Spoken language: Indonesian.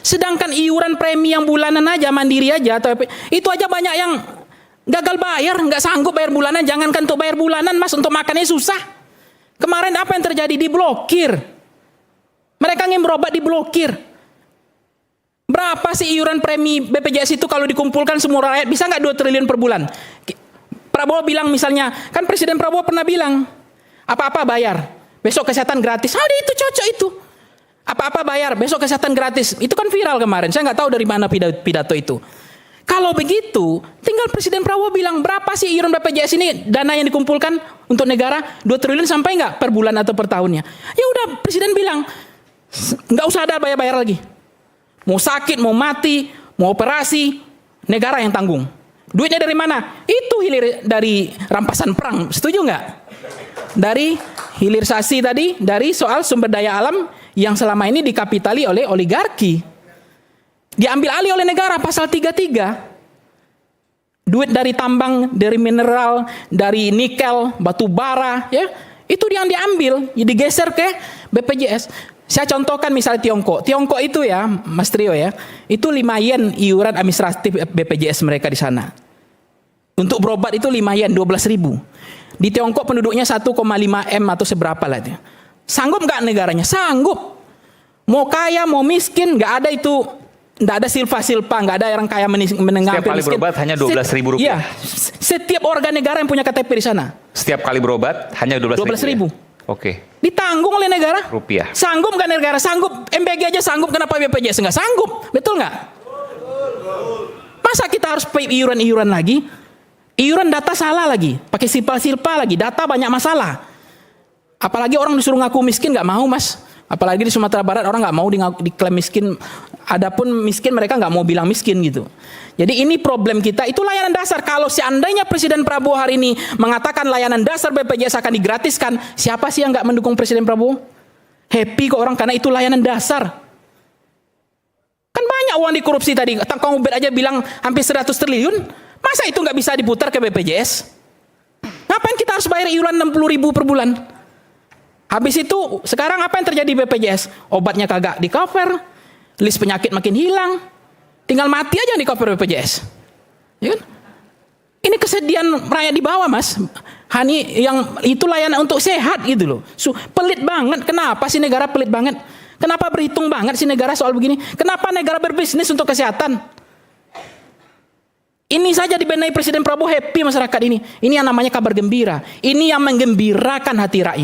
Sedangkan iuran premi yang bulanan aja, mandiri aja, atau itu aja banyak yang gagal bayar, nggak sanggup bayar bulanan. Jangankan untuk bayar bulanan, Mas, untuk makannya susah. Kemarin apa yang terjadi? Diblokir. Mereka ingin berobat, diblokir. Berapa sih iuran premi BPJS itu kalau dikumpulkan semua rakyat? Bisa nggak 2 triliun per bulan? Prabowo bilang misalnya, kan Presiden Prabowo pernah bilang, apa-apa bayar, besok kesehatan gratis. Itu cocok itu. Apa-apa bayar, besok kesehatan gratis. Itu kan viral kemarin. Saya nggak tahu dari mana pidato itu. Kalau begitu, tinggal Presiden Prabowo bilang, berapa sih iuran BPJS ini, dana yang dikumpulkan untuk negara, 2 triliun sampai nggak per bulan atau per tahunnya? Ya udah, Presiden bilang, nggak usah ada bayar-bayar lagi. Mau sakit, mau mati, mau operasi, negara yang tanggung. Duitnya dari mana? Itu hilir dari rampasan perang. Setuju nggak? Dari hilirisasi tadi, dari soal sumber daya alam yang selama ini dikapitali oleh oligarki. Diambil alih oleh negara, pasal 33. Duit dari tambang, dari mineral, dari nikel, batu bara, ya, itu yang diambil, digeser ke BPJS. Saya contohkan misalnya Tiongkok. Tiongkok itu ya, Mas Trio ya, itu 5 yen iuran administratif BPJS mereka di sana. Untuk berobat itu 5 yen, 12.000. Di Tiongkok penduduknya 1,5 M atau seberapa lah itu. Sanggup nggak negaranya? Sanggup. Mau kaya, mau miskin, nggak ada itu. Nggak ada silpa-silpa, nggak ada orang kaya menengah. Setiap kali berobat hanya 12.000 rupiah. Iya, setiap warga negara yang punya KTP di sana. Setiap kali berobat hanya 12.000. Oke. Ditanggung oleh negara. Rupiah. Sanggup nggak negara? Sanggup. MBG aja sanggup, kenapa BPJS nggak sanggup? Betul nggak? Masa kita harus pay iuran-iuran lagi? Iuran data salah lagi, pakai silpa-silpa lagi, data banyak masalah. Apalagi orang disuruh ngaku miskin nggak mau, Mas. Apalagi di Sumatera Barat orang nggak mau diklaim miskin. Adapun miskin mereka nggak mau bilang miskin gitu. Jadi ini problem kita, itu layanan dasar. Kalau seandainya Presiden Prabowo hari ini mengatakan layanan dasar BPJS akan digratiskan, siapa sih yang nggak mendukung Presiden Prabowo? Happy kok orang karena itu layanan dasar. Kan banyak uang dikorupsi tadi. Kang Ubed aja bilang hampir 100 triliun. Masa itu nggak bisa diputar ke BPJS? Ngapain kita harus bayar iuran 60.000 per bulan? Habis itu sekarang apa yang terjadi di BPJS? Obatnya kagak di cover, list penyakit makin hilang, tinggal mati aja di cover BPJS. Ya kan? Ini kesedihan rakyat di bawah, Mas. Hani yang itu layanan untuk sehat gitu loh. Pelit banget. Kenapa sih negara pelit banget? Kenapa berhitung banget sih negara soal begini? Kenapa negara berbisnis untuk kesehatan? Ini saja dibenahi Presiden Prabowo, happy masyarakat ini. Ini yang namanya kabar gembira. Ini yang menggembirakan hati rakyat.